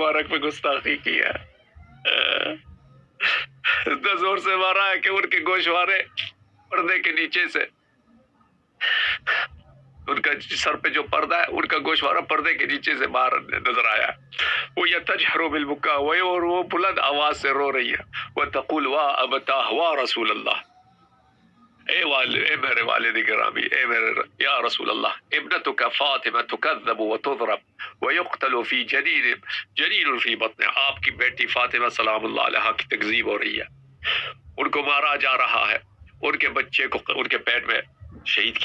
مبارک پہ گستاخی کی ہے، اتنا زور سے مارا ہے کہ ان کے گوشوارے پردے کے نیچے سے، ان کا سر پہ جو پردہ ہے ان کا گوشوارہ پردے کے نیچے سے باہر نظر آیا۔ وہ یتجہر بالبکا، اور وہ بلند آواز سے رو رہی ہے، وتقول وا ابتاہ وا رسول اللہ، اے میرے والد گرامی، اے میرے یا رسول اللہ، ابنتک فاطمہ تکذب وتضرب ویقتل فی جنین فی بطن، آپ کی بیٹی فاطمہ سلام اللہ علیہا کی تکذیب ہو رہی ہے، ان کو مارا جا رہا ہے، ان کے بچے کو ان کے پیٹ میں شہید